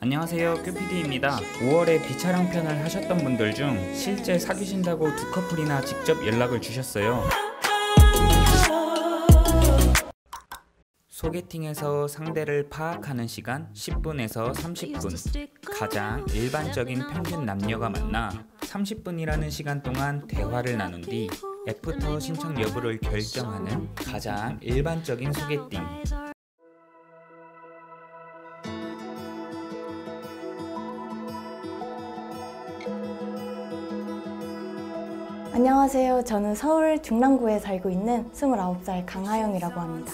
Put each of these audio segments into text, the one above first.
안녕하세요, 큐피디입니다. 5월에 비촬영 편을 하셨던 분들 중 실제 사귀신다고 두 커플이나 직접 연락을 주셨어요. 소개팅에서 상대를 파악하는 시간 10분에서 30분. 가장 일반적인 평균 남녀가 만나 30분이라는 시간 동안 대화를 나눈 뒤 애프터 신청 여부를 결정하는 가장 일반적인 소개팅. 안녕하세요. 저는 서울 중랑구에 살고 있는 29살 강하영이라고 합니다.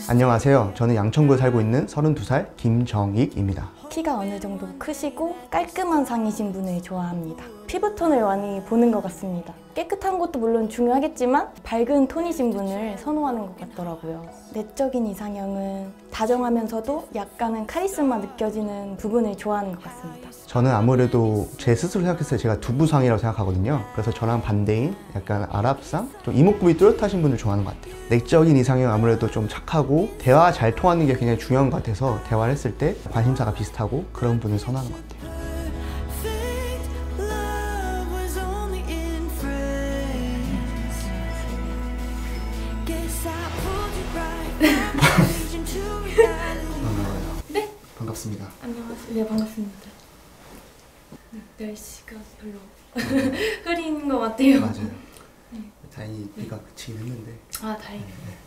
안녕하세요. 저는 양천구에 살고 있는 32살 김정익입니다. 키가 어느 정도 크시고 깔끔한 상이신 분을 좋아합니다. 피부톤을 많이 보는 것 같습니다. 깨끗한 것도 물론 중요하겠지만 밝은 톤이신 분을 선호하는 것 같더라고요. 내적인 이상형은 다정하면서도 약간은 카리스마 느껴지는 부분을 좋아하는 것 같습니다. 저는 아무래도 제 스스로 생각했을 때 제가 두부상이라고 생각하거든요. 그래서 저랑 반대인 약간 아랍상? 좀 이목구비 뚜렷하신 분을 좋아하는 것 같아요. 내적인 이상형 아무래도 좀 착하고 대화 잘 통하는 게 굉장히 중요한 것 같아서 대화를 했을 때 관심사가 비슷하고 그런 분을 선호하는 것 같아요. 네? 반갑습니다. 안녕하세요. 네, 반갑습니다. 날씨가 별로 흐린 것 같아요. 맞아요. 네. 다행히 비가 그치긴 했는데 아, 다행이네요.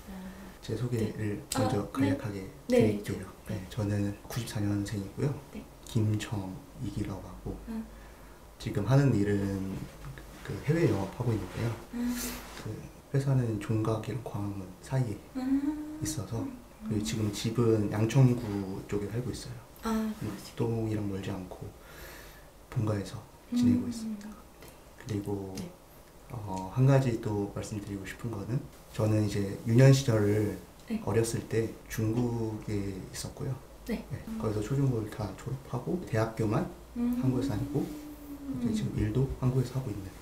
제 소개를 먼저 간략하게 네. 드릴게요. 네, 저는 94년생이고요. 네. 김정익이라고 하고 지금 하는 일은 그 해외 영업하고 있는데요. 그 회사는 종각이랑 광화문 사이에 있어서 그리고 지금 집은 양천구 쪽에 살고 있어요. 목동이랑 멀지 않고 본가에서 지내고 있습니다. 그리고 네. 한 가지 또 말씀드리고 싶은 거는 저는 이제 유년 시절을 네. 어렸을 때 중국에 있었고요. 네. 네, 거기서 초중고를 다 졸업하고 대학교만 한국에서 다니고 이제 지금 일도 한국에서 하고 있는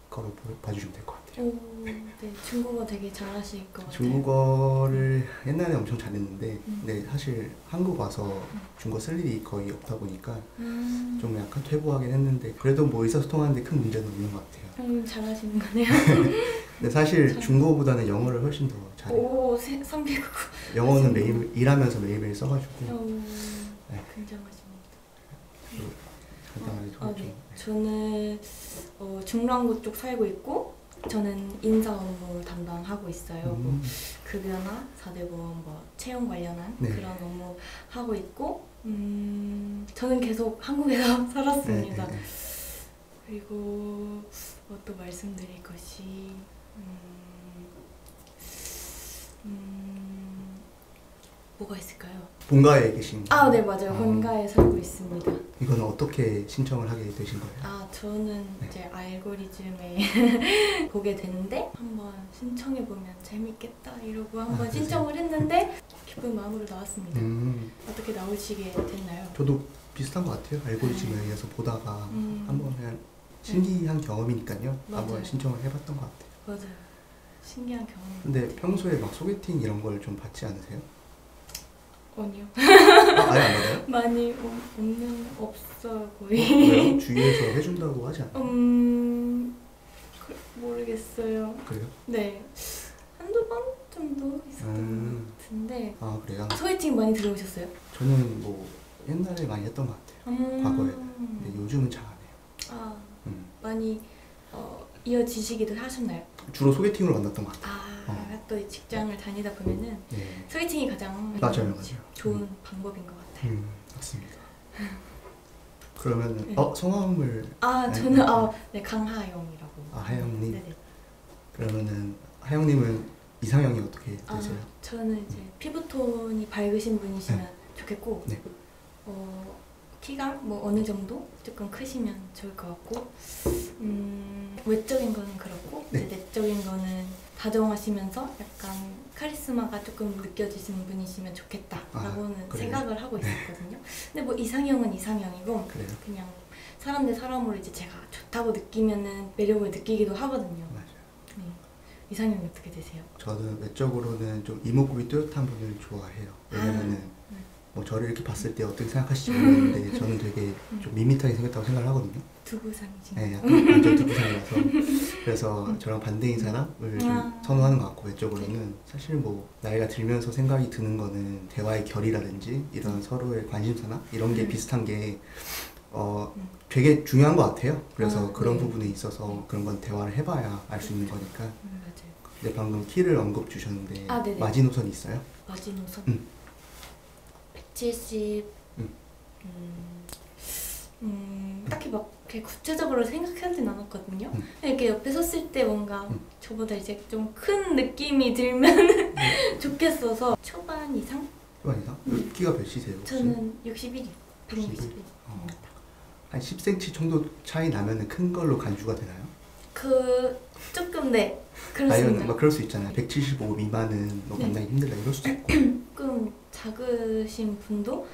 거로 봐주시면 될 것 같아요. 오, 네. 중국어 되게 잘하실 것 같아요. 중국어를 옛날에 엄청 잘했는데 근데 사실 한국 와서 중국어 쓸 일이 거의 없다 보니까 좀 약간 퇴보하긴 했는데 그래도 뭐 의사소통하는데 큰 문제는 없는 것 같아요. 잘하시는 거네요. 근데 사실 중국어보다는 영어를 훨씬 더 잘해요. 오, 300국어. 영어는 매일 일하면서 매일매일 써가지고 네. 굉장하십니다. 간단하게 네. 저는 중랑구 쪽 살고 있고 저는 인사 업무 담당하고 있어요. 급여나 4대 보험 채용 관련한 네. 그런 업무 하고 있고 저는 계속 한국에서 살았습니다. 네. 그리고 또 말씀드릴 것이 뭐가 있을까요? 본가에 계신 거예요? 네, 맞아요. 본가에 살고 있습니다. 이거는 어떻게 신청을 하게 되신 거예요? 저는 네. 이제 알고리즘에 보게 됐는데 한번 신청해보면 재밌겠다 이러고 한번 신청을 했는데 기쁜 마음으로 나왔습니다. 어떻게 나오시게 됐나요? 저도 비슷한 것 같아요. 알고리즘에 의해서 보다가 한번 그냥 신기한 경험이니까요. 맞아요. 한번 신청을 해봤던 것 같아요. 맞아요. 신기한 경험. 근데 평소에 막 소개팅 이런 걸 좀 받지 않으세요? 아니요. 아예 안 받아요? 많이 없어요 거의. 왜요? 주위에서 해준다고 하지 않아요? 모르겠어요. 그래요? 네. 한두 번 정도 있었던 것 같은데. 그래요? 소개팅 많이 들어오셨어요? 저는 뭐 옛날에 많이 했던 것 같아요. 과거에. 근데 요즘은 잘 안 해요. 많이 이어지시기도 하셨나요? 주로 소개팅으로 만났던 것 같아요. 또 직장을 다니다 보면은 네. 소개팅이 가장 맞아요. 좋은 방법인 것 같아요. 맞습니다. 그러면 네. 성함을 저는 네, 강하영이라고. 하영님. 네네. 그러면은 하영님은 이상형이 어떻게 되세요? 저는 이제 피부톤이 밝으신 분이시면 좋겠고 네. 키가 어느 정도 조금 크시면 좋을 것 같고 외적인 거는 그렇고 네. 이제 내적인 거는 다정하시면서 약간 카리스마가 조금 느껴지시는 분이시면 좋겠다라고는 그래요? 생각을 하고 있었거든요. 근데 이상형은 이상형이고 그래요? 그냥 사람 대 사람으로 이제 제가 좋다고 느끼면은 매력을 느끼기도 하거든요. 맞아요. 네. 이상형이 어떻게 되세요? 저는 외적으로는 좀 이목구비 뚜렷한 분을 좋아해요. 왜냐면은 뭐 저를 이렇게 봤을 때 어떻게 생각하실지 모르겠는데 저는 되게 좀 밋밋하게 생겼다고 생각을 하거든요. 두부상이신가요? 네, 약간 완전 두부상이라서 그래서 저랑 반대인 사람을 좀 선호하는 것 같고 외적으로는 사실 뭐 나이가 들면서 생각이 드는 거는 대화의 결이라든지 이런 서로의 관심사나 이런 게 비슷한 게 되게 중요한 것 같아요. 그래서 그런 네. 부분에 있어서 그런 건 대화를 해봐야 알 수 있는 거니까. 맞아요. 근데 방금 키를 언급 주셨는데 네네. 마지노선이 있어요? 마지노선? 170. 딱히 막 이렇게 구체적으로 생각하진 않았거든요. 이렇게 옆에 섰을 때 뭔가 저보다 이제 좀 큰 느낌이 들면 좋겠어서 초반 이상? 초반 이상? 키가 몇이세요? 혹시? 저는 61이요. 161. 한 10cm 정도 차이 나면 큰 걸로 간주가 되나요? 조금 네. 아니면 그렇습니다. 막 그럴 수 있잖아요. 175 미만은 뭐 만나기 힘들다 이럴 수도 있고. 조금 작으신 분도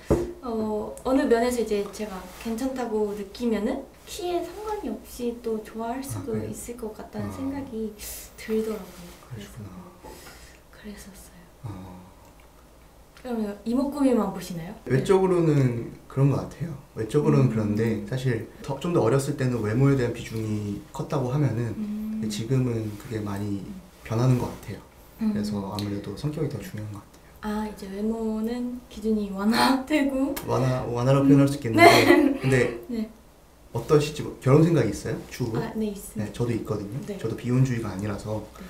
어느 면에서 이제 제가 괜찮다고 느끼면은 키에 상관이 없이 또 좋아할 수도 그래요? 있을 것 같다는 생각이 들더라고요. 그러시구나. 그랬었어요. 그러면 이목구비만 보시나요? 외적으로는 그런 것 같아요. 외적으로는 그런데 사실 좀 더 어렸을 때는 외모에 대한 비중이 컸다고 하면은 지금은 그게 많이 변하는 것 같아요. 그래서 아무래도 성격이 더 중요한 것 같아요. 아 이제 외모는 기준이 완화되고 완화로 표현할 수 있겠는데 근데 네. 어떠시지? 결혼 생각이 있어요? 추후? 네 있습니다. 네, 저도 있거든요. 네. 저도 비혼주의가 아니라서 네.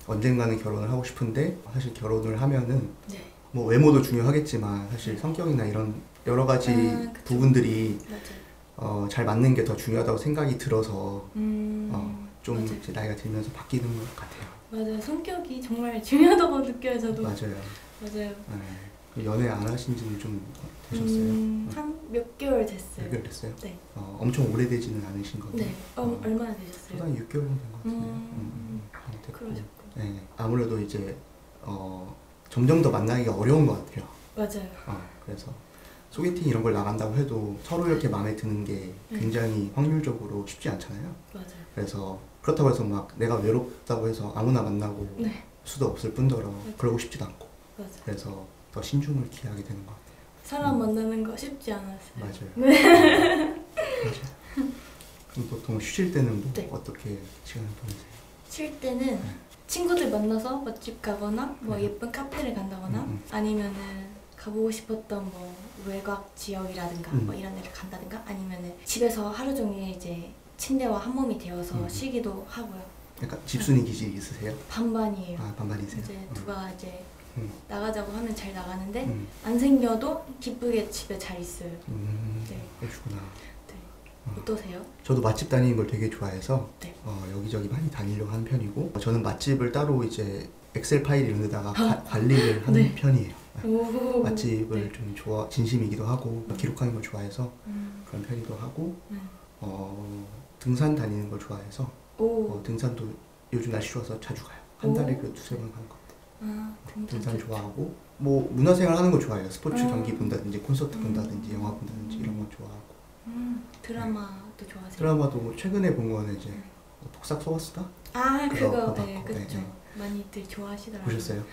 언젠가는 결혼을 하고 싶은데 사실 결혼을 하면은 네. 뭐 외모도 중요하겠지만 사실 성격이나 이런 여러 가지 그쵸. 부분들이 맞아요. 잘 맞는 게 더 중요하다고 생각이 들어서 좀 맞아요. 이제 나이가 들면서 바뀌는 것 같아요. 맞아요. 성격이 정말 중요하다고 느껴요. 저도. 맞아요. 맞아요. 네. 연애 안 하신 지는 좀 되셨어요? 한 몇 개월 됐어요. 몇 개월 됐어요? 네. 엄청 오래되지는 않으신 거예요? 네. 얼마나 되셨어요? 저도 한 6개월 정도 된 것 같은데요. 됐고. 그러셨구나. 네. 아무래도 이제 점점 더 만나기가 어려운 것 같아요. 맞아요. 그래서 소개팅 이런 걸 나간다고 해도 서로 이렇게 마음에 드는 게 굉장히 확률적으로 쉽지 않잖아요. 맞아요. 그래서 그렇다고 해서 막 내가 외롭다고 해서 아무나 만나고 네. 수도 없을 뿐더러 맞아요. 그러고 싶지도 않고 맞아요. 그래서 더 신중을 기하게 되는 것 같아요. 사람 만나는 거 쉽지 않았어요. 맞아요. 네. 맞아요. 그럼 보통 쉬실 때는 뭐 네. 어떻게 시간을 보내세요? 쉴 때는 친구들 만나서 맛집 가거나 뭐 네. 예쁜 카페를 간다거나 아니면은 가보고 싶었던 뭐 외곽 지역이라든가 뭐 이런 데를 간다든가 아니면은 집에서 하루 종일 이제 침대와 한 몸이 되어서 쉬기도 하고요. 약간 집순이 기질이 있으세요? 반반이에요. 반반이세요? 이제 누가 이제 음. 나가자고 하면 잘 나가는데 안 생겨도 기쁘게 집에 잘 있어요. 네. 그러시구나. 네. 어떠세요? 저도 맛집 다니는 걸 되게 좋아해서 네. 여기저기 많이 다니려고 하는 편이고 저는 맛집을 따로 이제 엑셀 파일 이런 데다가 관리를 하는 네. 편이에요. 오. 맛집을 네. 좀 진심이기도 하고 기록하는 걸 좋아해서 그런 편이기도 하고 네. 등산 다니는 걸 좋아해서 오. 등산도 요즘 날씨 좋아서 자주 가요. 한 달에 그 두세 번 가는 것 같아요. 아, 등산 좋아하고 뭐 문화생활 하는 거 좋아해요. 스포츠 경기 본다든지 콘서트 본다든지 영화 본다든지 이런 거 좋아하고 드라마도 좋아하세요? 드라마도 뭐 최근에 본 거는 이제 폭삭 속았수다 아 그거 그거 네 봤고, 그렇죠. 네. 많이들 좋아하시더라고요. 보셨어요?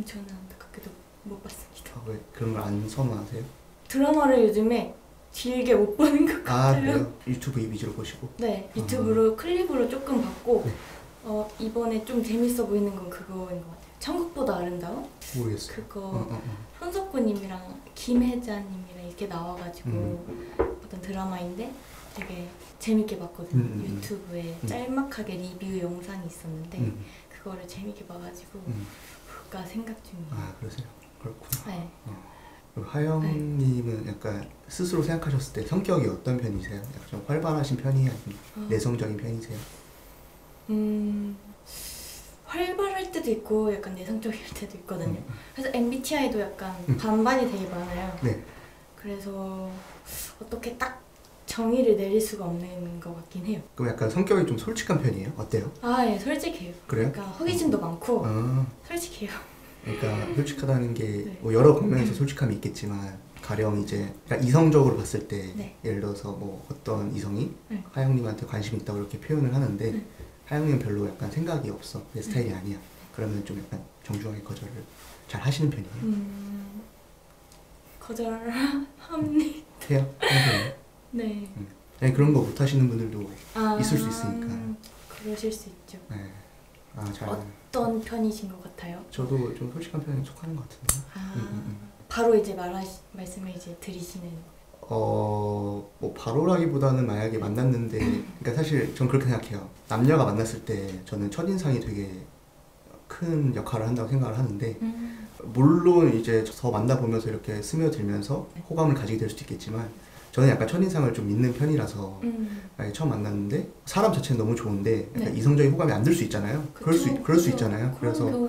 저는 안타깝게도 못 봤습니다. 왜 그런 걸 안 선호하세요? 드라마를 요즘에 길게 못 보는 것 같아요. 그래요? 유튜브 위주로 보시고? 네 유튜브로 클립으로 조금 봤고 네. 이번에 좀 재밌어 보이는 건 그거인 것 같아요. 천국보다 아름다운? 모르겠어요. 그거 손석구님이랑 김혜자님이랑 이렇게 나와가지고 어떤 드라마인데 되게 재밌게 봤거든요. 유튜브에 짤막하게 리뷰 영상이 있었는데 그거를 재밌게 봐가지고 볼까 생각 중이에요. 아 그러세요? 그렇구나. 네. 그리고 하영님은 약간 스스로 생각하셨을 때 성격이 어떤 편이세요? 약간 좀 활발하신 편이에요? 아니면 내성적인 편이세요? 활발할 때도 있고 약간 내성적일 때도 있거든요. 그래서 MBTI도 약간 반반이 되게 많아요. 네. 그래서 어떻게 딱 정의를 내릴 수가 없는 것 같긴 해요. 그럼 약간 성격이 좀 솔직한 편이에요? 어때요? 예, 솔직해요. 그래요? 약간 허기짐도 많고 솔직해요. 그러니까 솔직하다는 게 네. 뭐 여러 방면에서 솔직함이 있겠지만 가령 이제 그러니까 이성적으로 봤을 때 네. 예를 들어서 뭐 어떤 이성이 네. 하영님한테 관심이 있다고 이렇게 표현을 하는데 하영이는 별로 약간 생각이 없어. 내 스타일이 아니야. 그러면 좀 약간 정중하게 거절을 잘 하시는 편이에요. 거절합니다. 해요? 평소에? 네. 아니, 그런 거 못 하시는 분들도 아, 있을 수 있으니까. 그러실 수 있죠. 네. 아, 잘. 어떤 편이신 것 같아요? 저도 좀 솔직한 편에 속하는 것 같은데. 바로 이제 말씀을 이제 드리시는. 뭐 바로라기보다는 만약에 만났는데, 그러니까 사실 전 그렇게 생각해요. 남녀가 만났을 때 저는 첫인상이 되게 큰 역할을 한다고 생각을 하는데, 물론 이제 더 만나보면서 이렇게 스며들면서 호감을 가지게 될 수도 있겠지만, 저는 약간 첫인상을 좀 믿는 편이라서 만약에 처음 만났는데 사람 자체는 너무 좋은데 약간 이성적인 호감이 안 들 수 있잖아요. 그럴 수 있잖아요. 그래서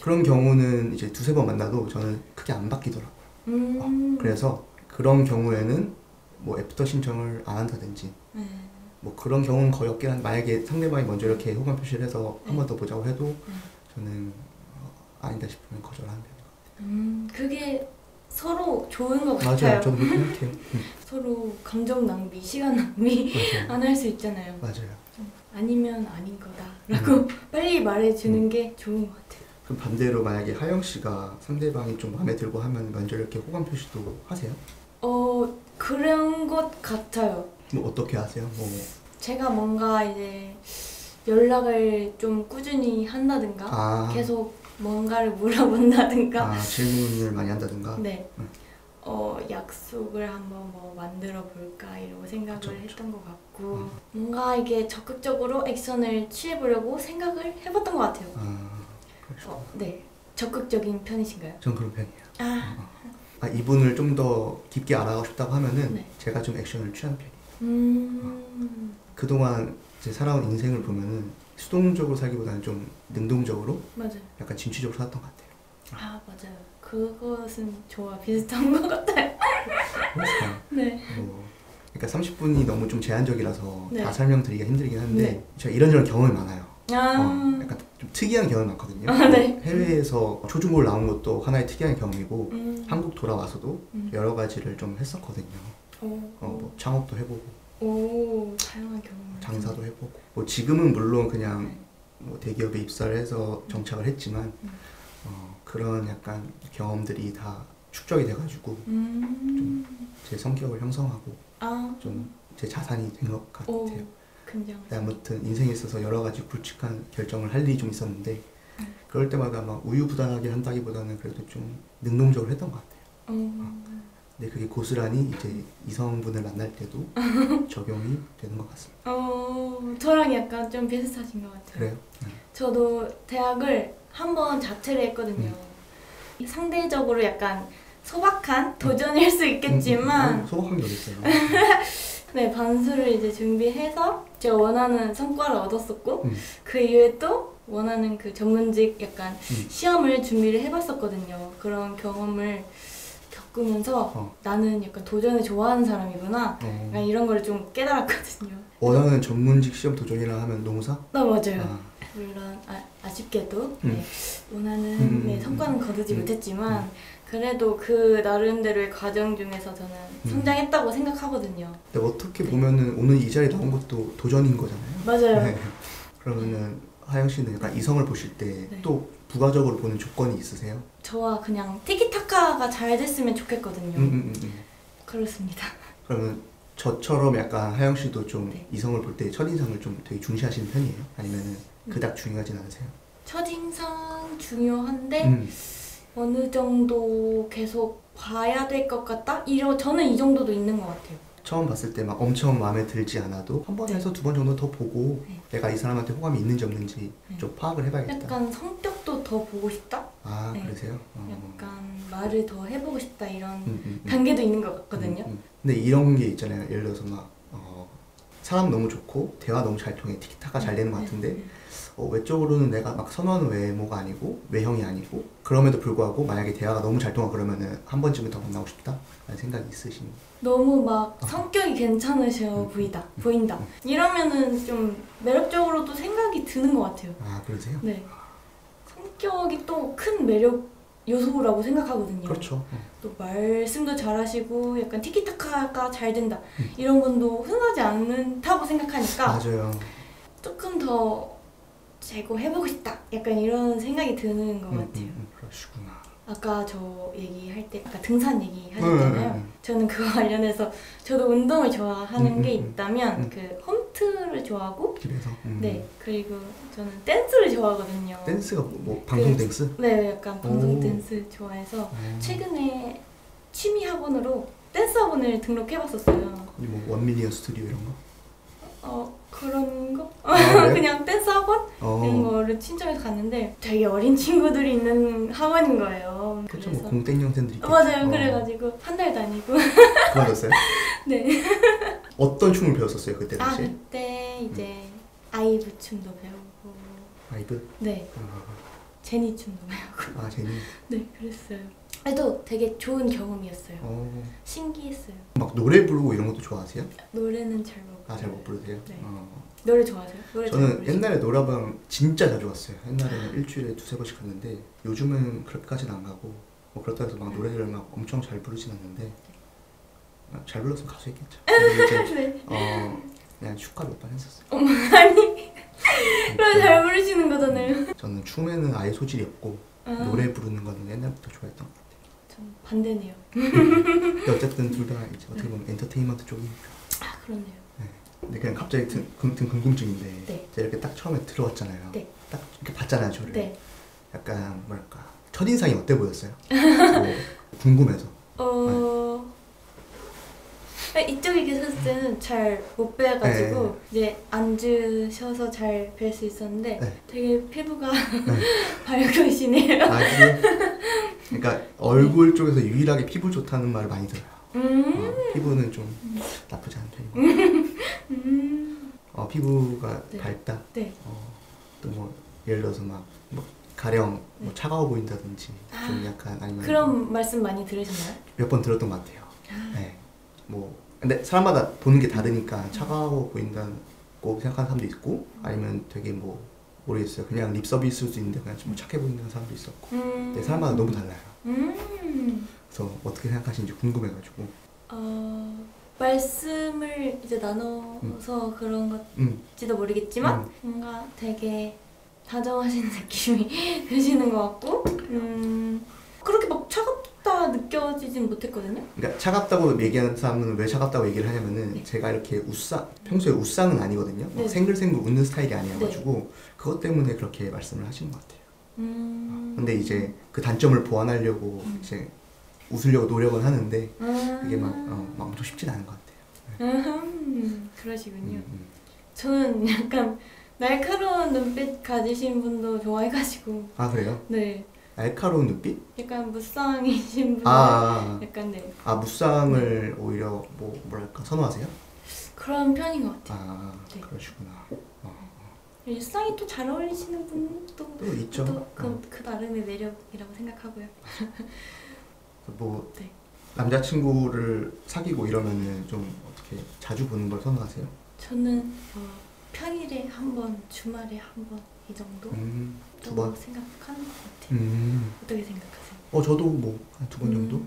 그런 경우는 이제 두세 번 만나도 저는 크게 안 바뀌더라고요. 그래서 그런 경우에는 뭐 애프터 신청을 안 한다든지 뭐 그런 경우는 거의 없긴 한데, 만약에 상대방이 먼저 이렇게 호감 표시를 해서 한 번 더 보자고 해도 저는 아니다 싶으면 거절하는 편인 것 같아요. 그게 서로 좋은 것 맞아요. 같아요. 저도 그렇게 생각해요. 서로 감정 낭비, 시간 낭비 안 할 수 있잖아요. 맞아요. 아니면 아닌 거다라고 빨리 말해주는 게 좋은 것 같아요. 그럼 반대로 만약에 하영 씨가 상대방이 좀 마음에 들고 하면 먼저 이렇게 호감 표시도 하세요? 그런 것 같아요. 뭐 어떻게 하세요? 뭐 제가 뭔가 이제 연락을 좀 꾸준히 한다든가 계속 뭔가를 물어본다든가 질문을 많이 한다든가. 네. 약속을 한번 뭐 만들어 볼까 이러고 생각을 했던 것 같고 뭔가 이게 적극적으로 액션을 취해보려고 생각을 해봤던 것 같아요. 네. 적극적인 편이신가요? 전 그런 편이에요. 이분을 좀 더 깊게 알아가고 싶다고 하면은 제가 좀 액션을 취하는 편이에요. 그동안 제 살아온 인생을 보면은 수동적으로 살기보다는 좀 능동적으로 맞아요. 약간 진취적으로 살았던 것 같아요. 맞아요. 그것은 저와 비슷한 것 같아요. 네. 그러니까 30분이 너무 좀 제한적이라서 네. 다 설명드리기가 힘들긴 한데 제가 이런저런 경험이 많아요. 아. 약간 좀 특이한 경험이 많거든요. 네. 해외에서 초중고를 나온 것도 하나의 특이한 경험이고 한국 돌아와서도 여러 가지를 좀 했었거든요. 뭐 창업도 해보고 다양한 경험. 장사도 해보고 뭐 지금은 물론 그냥 뭐 대기업에 입사를 해서 정착을 했지만 그런 약간 경험들이 다 축적이 돼가지고 좀 제 성격을 형성하고 좀 제 자산이 된 것 같아요. 아무튼 인생에 있어서 여러 가지 굵직한 결정을 할 일이 좀 있었는데 그럴 때마다 막 우유부단하게 한다기보다는 그래도 좀 능동적으로 했던 것 같아요. 근데 그게 고스란히 이제 이성분을 만날 때도 적용이 되는 것 같습니다. 저랑 약간 좀 비슷하신 것 같아요. 그래요? 저도 대학을 한번 자퇴를 했거든요. 상대적으로 약간 소박한 도전일 수 있겠지만 소박한 게 어딨어요. 네, 반수를 이제 준비해서 제가 원하는 성과를 얻었었고 그 이후에 또 원하는 그 전문직 약간 시험을 준비를 해봤었거든요. 그런 경험을 겪으면서 나는 약간 도전을 좋아하는 사람이구나 약간 이런 걸 좀 깨달았거든요. 원하는 전문직 시험 도전이라 하면 농사? 맞아요. 물론 아쉽게도 원하는 성과는 거두지 못했지만 그래도 그 나름대로의 과정 중에서 저는 성장했다고 생각하거든요. 근데 어떻게 보면은 오늘 이 자리에 나온 것도 도전인 거잖아요. 맞아요. 네. 그러면은 하영 씨는 약간 이성을 보실 때 또 부가적으로 보는 조건이 있으세요? 저와 그냥 티키타카가 잘 됐으면 좋겠거든요. 그렇습니다. 그러면 저처럼 약간 하영 씨도 좀 이성을 볼 때 첫인상을 좀 되게 중시하시는 편이에요? 아니면은 그닥 중요하진 않으세요? 첫인상 중요한데 어느 정도 계속 봐야 될 것 같다? 저는 이 정도도 있는 것 같아요. 처음 봤을 때 막 엄청 마음에 들지 않아도 한 번에서 두 번 정도 더 보고 내가 이 사람한테 호감이 있는지 없는지 좀 파악을 해봐야겠다. 약간 성격도 더 보고 싶다? 그러세요? 약간 말을 더 해보고 싶다 이런 단계도 있는 것 같거든요. 근데 이런 게 있잖아요. 예를 들어서 막 사람 너무 좋고 대화 너무 잘 통해 티키타카 잘 되는 것 같은데 외적으로는 내가 막 선호하는 외모가 아니고 외형이 아니고 그럼에도 불구하고 만약에 대화가 너무 잘 통하 그러면은 한 번쯤은 더 만나고 싶다? 라는 생각이 있으신 너무 막 성격이 괜찮으셔 보인다 이러면은 좀 매력적으로도 생각이 드는 것 같아요. 그러세요? 네. 성격이 또 큰 매력 요소라고 생각하거든요. 그렇죠. 또 말씀도 잘하시고 약간 티키타카가 잘 된다 이런 분도 흔하지 않다고 생각하니까 맞아요. 조금 더 재고 해보고 싶다. 약간 이런 생각이 드는 것 같아요. 그러시구나. 아까 저 얘기할 때 아까 등산 얘기하셨잖아요. 저는 그거 관련해서 저도 운동을 좋아하는 게 있다면 그 홈트를 좋아하고 집에서? 네, 그리고 저는 댄스를 좋아하거든요. 댄스가 뭐 방송 댄스? 네, 약간 방송 오. 댄스 좋아해서 최근에 취미 학원으로 댄스 학원을 등록해봤었어요. 뭐 원밀리언 스튜디오 이런 거? 그런 거? 그래요? 그냥 댄스 학원? 이런 거를 신청해서 갔는데 되게 어린 친구들이 있는 학원인 거예요. 그렇죠. 그래서 뭐 공땡영생들이 있겠죠. 맞아요. 그래가지고 한 달 다니고 그만뒀어요? 네. 어떤 춤을 배웠었어요 그때 당시? 그때 이제 아이브 춤도 배우고 아이브? 네. 제니 춤도 배우고 제니. 네, 그랬어요. 그래도 되게 좋은 경험이었어요. 신기했어요. 막 노래 부르고 이런 것도 좋아하세요? 노래는 잘 못 잘 못 부르세요? 네. 노래 좋아하세요? 노래 잘 저는 부르시죠? 옛날에 노래방 진짜 자주 갔어요. 옛날에는 일주일에 두세 번씩 갔는데 요즘은 그렇게까지는 안 가고 뭐 그렇다고 해서 막 노래를 막 엄청 잘 부르진 않는데 잘 불렀으면 가수했겠죠. 네. 그냥 축가 몇 번 했었어요. 아니 그럼 잘 부르시는 거잖아요. 저는 춤에는 아예 소질이 없고 노래 부르는 거는 옛날부터 좋아했던 것 같아요. 전 반대네요. 근데 어쨌든 둘 다 이제 어떻게 보면 엔터테인먼트 쪽이니까. 그렇네요. 근데 그냥 갑자기 든 궁금증인데 네. 제가 이렇게 딱 처음에 들어왔잖아요. 네. 딱 이렇게 봤잖아요 저를. 네. 약간 뭐랄까 첫인상이 어때 보였어요? 뭐 궁금해서. 이쪽에 계셨을 때는 잘 못 뵈가지고 이제 앉으셔서 잘 뵐 수 있었는데 되게 피부가 밝으시네요. 그래요? 그러니까 얼굴 쪽에서 유일하게 피부 좋다는 말을 많이 들어요. 피부는 좀 나쁘지 않은 편이고. 피부가 밝다. 네. 또 뭐 예를 들어서 뭐 가령 뭐 차가워 보인다든지 좀 약간 아니면 그런 말씀 많이 들으셨나요? 몇 번 들었던 것 같아요. 네. 뭐 근데 사람마다 보는 게 다르니까 차가워 보인다고 생각하는 사람도 있고 아니면 되게 뭐 모르겠어요. 그냥 립 서비스일 수도 있는데 그냥 좀 착해 보이는 사람도 있었고. 근데 사람마다 너무 달라요. 그래서 어떻게 생각하시는지 궁금해가지고. 말씀을 이제 나눠서 그런 것지도 모르겠지만 뭔가 되게 다정하신 느낌이 드시는 것 같고 그렇게 막 차갑다 느껴지진 못했거든요. 그러니까 차갑다고 얘기하는 사람은 왜 차갑다고 얘기를 하냐면은 제가 이렇게 평소에 웃상은 아니거든요. 막 생글생글 웃는 스타일이 아니어가지고 그것 때문에 그렇게 말씀을 하시는 것 같아요. 근데 이제 그 단점을 보완하려고 이제 웃으려고 노력은 하는데 이게 막 엄청 쉽진 않은 것 같아요. 그러시군요. 저는 약간 날카로운 눈빛 가지신 분도 좋아해가지고. 그래요? 네. 날카로운 눈빛? 약간 무쌍이신 분들 약간 네. 무쌍을 오히려 뭐랄까 선호하세요? 그런 편인 것 같아요. 네. 그러시구나. 일상이 또 잘 어울리시는 분도 또 있죠. 또 그 나름의 매력이라고 생각하고요. 네. 남자친구를 사귀고 이러면은 좀 어떻게 자주 보는 걸 선호하세요? 저는 평일에 한 번, 주말에 한 번 이 정도? 두 번? 생각하는 것 같아요. 어떻게 생각하세요? 저도 뭐 한 두 번 정도?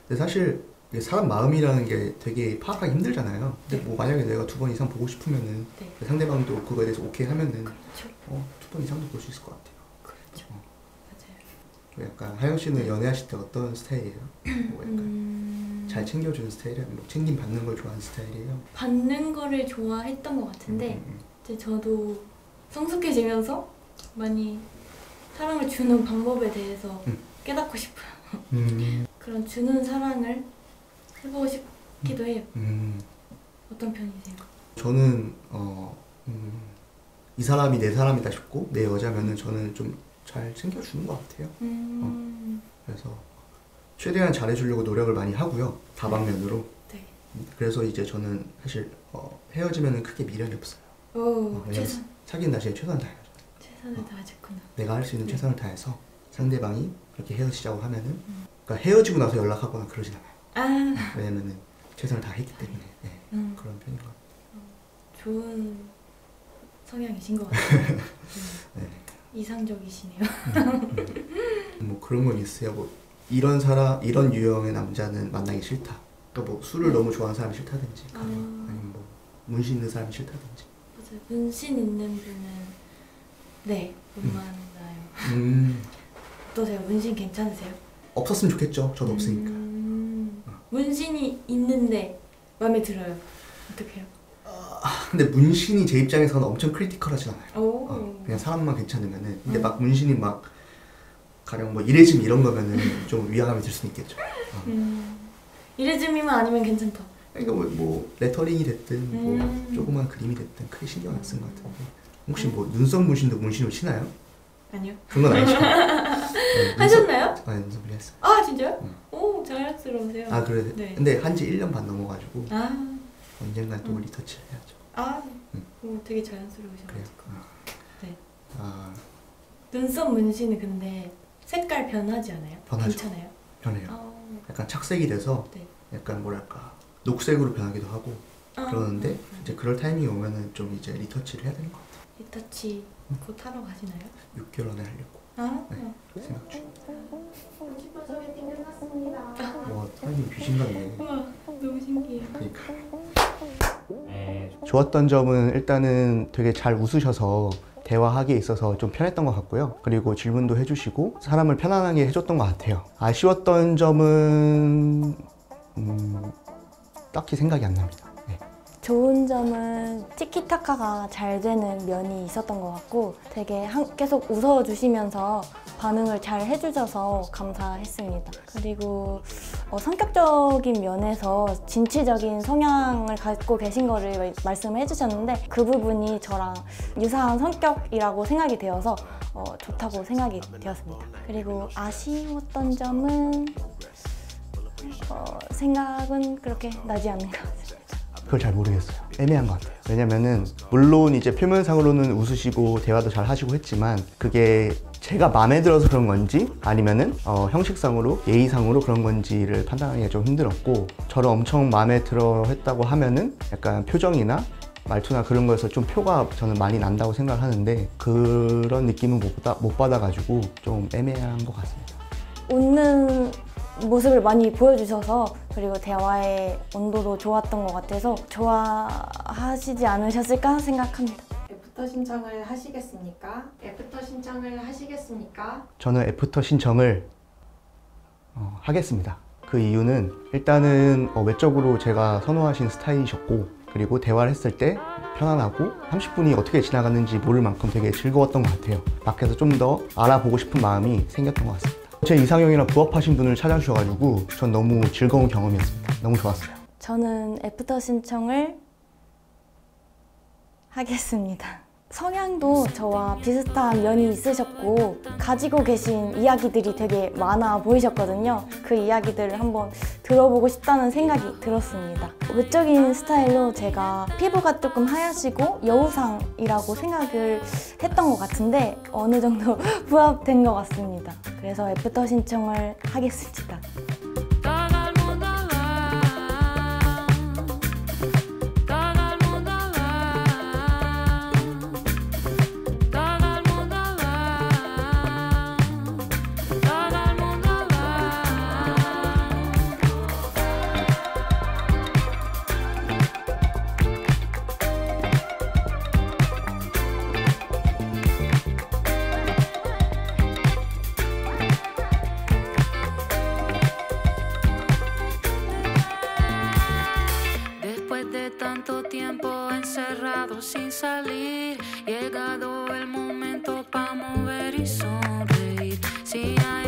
근데 사실 사람 마음이라는 게 되게 파악하기 힘들잖아요. 근데 뭐 만약에 내가 두 번 이상 보고 싶으면은 상대방도 그거에 대해서 오케이 하면은 두 번 이상도 볼 수 있을 것 같아요. 그렇죠. 맞아요. 약간 하영 씨는 연애하실 때 어떤 스타일이에요? 뭐 약간 잘 챙겨주는 스타일이에요? 뭐 챙김 받는 걸 좋아하는 스타일이에요? 받는 거를 좋아했던 것 같은데 이제 저도 성숙해지면서 많이 사랑을 주는 방법에 대해서 깨닫고 싶어요. 그런 주는 사랑을 해보고 싶기도 해요. 어떤 편이세요? 저는 이 사람이 내 사람이다 싶고 내 여자면은 저는 좀 잘 챙겨주는 것 같아요. 그래서 최대한 잘해주려고 노력을 많이 하고요. 다방면으로. 네. 그래서 이제 저는 사실 헤어지면은 크게 미련이 없어요. 사귄 나시에 최선을 다해요. 최선을 다하셨구나. 내가 할 수 있는 최선을 다해서 상대방이 그렇게 헤어지자고 하면은 그러니까 헤어지고 나서 연락하거나 그러진 않아요. 왜냐면은 최선을 다했기 때문에 그런 편인 것 같아요. 좋은 성향이신 것 같아요. 네. 이상적이시네요. 뭐 그런 건 있어요. 뭐 이런 유형의 남자는 만나기 싫다. 또 뭐 술을 너무 좋아하는 사람이 싫다든지, 아니면 뭐 문신 있는 사람이 싫다든지. 맞아요. 문신 있는 분은 네, 못 만나요. 어떠세요? 문신 괜찮으세요? 없었으면 좋겠죠. 저도 없으니까. 문신이 있는데 마음에 들어요. 어떡해요? 근데 문신이 제 입장에서는 엄청 크리티컬하진 않아요. 오. 그냥 사람만 괜찮으면은. 근데 막 문신이 막 가령 뭐 이레즘 이런 거면은 좀 위화감이 들 수는 있겠죠. 이레즘이면 아니면 괜찮다. 그러니까 뭐 레터링이 됐든 뭐 조그만 그림이 됐든 크게 신경 안 쓴 것 같은데. 혹시 뭐 눈썹 문신도 문신으로 치나요? 아니요. 그런 건 아니죠. 네, 하셨나요? 아, 눈썹 했어요. 아 진짜요? 오 자연스러우세요. 아 그래. 네. 근데 한지 1년 반 넘어가지고 아, 언젠간 또 리터치를 해야죠. 오, 되게 자연스러우셔가지고. 그래요. 네. 아 눈썹 문신은 근데 색깔 변하지 않아요? 변하죠. 괜찮아요? 변해요. 아, 약간 착색이 돼서 네. 약간 뭐랄까 녹색으로 변하기도 하고 그러는데 이제 그럴 타이밍이 오면은 좀 이제 리터치를 해야 되는 것 같아요. 리터치 곧 하러 가시나요? 6개월 안에 하려고 아, 생각 중. 슈퍼 소개팅 끝났습니다. 와 타이밍 귀신 같네. 우와, 너무 신기해요. 그러니까. 좋았던 점은 일단은 되게 잘 웃으셔서 대화하기에 있어서 좀 편했던 것 같고요. 그리고 질문도 해주시고 사람을 편안하게 해줬던 것 같아요. 아쉬웠던 점은 딱히 생각이 안 납니다. 네. 좋은 점은 티키타카가 잘 되는 면이 있었던 것 같고 되게 계속 웃어주시면서 반응을 잘 해주셔서 감사했습니다. 그리고 성격적인 면에서 진취적인 성향을 갖고 계신 거를 말씀해 주셨는데 그 부분이 저랑 유사한 성격이라고 생각이 되어서 좋다고 생각이 되었습니다. 그리고 아쉬웠던 점은 생각은 그렇게 나지 않는 것 같습니다. 그걸 잘 모르겠어요. 애매한 것 같아요. 왜냐면은 물론 이제 표면상으로는 웃으시고 대화도 잘 하시고 했지만 그게 제가 마음에 들어서 그런 건지 아니면은 형식상으로 예의상으로 그런 건지를 판단하기가 좀 힘들었고 저를 엄청 마음에 들어 했다고 하면은 약간 표정이나 말투나 그런 거에서 좀 표가 저는 많이 난다고 생각하는데 그런 느낌은 못 받아가지고 좀 애매한 것 같습니다. 웃는 모습을 많이 보여주셔서 그리고 대화의 온도도 좋았던 것 같아서 좋아하시지 않으셨을까 생각합니다. 애프터 신청을 하시겠습니까? 애프터 신청을 하시겠습니까? 저는 애프터 신청을 하겠습니다. 그 이유는 일단은 외적으로 제가 선호하신 스타일이셨고 그리고 대화를 했을 때 편안하고 30분이 어떻게 지나갔는지 모를 만큼 되게 즐거웠던 것 같아요. 밖에서 좀 더 알아보고 싶은 마음이 생겼던 것 같습니다. 제 이상형이랑 부합하신 분을 찾아주셔가지고 전 너무 즐거운 경험이었습니다. 너무 좋았어요. 저는 애프터 신청을 하겠습니다. 성향도 저와 비슷한 면이 있으셨고 가지고 계신 이야기들이 되게 많아 보이셨거든요. 그 이야기들을 한번 들어보고 싶다는 생각이 들었습니다. 외적인 스타일로 제가 피부가 조금 하얗시고 여우상이라고 생각을 했던 것 같은데 어느 정도 부합된 것 같습니다. 그래서 애프터 신청을 하겠습니다. Tanto tiempo encerrado sin salir, llegado el momento para mover y sonreír. Si hay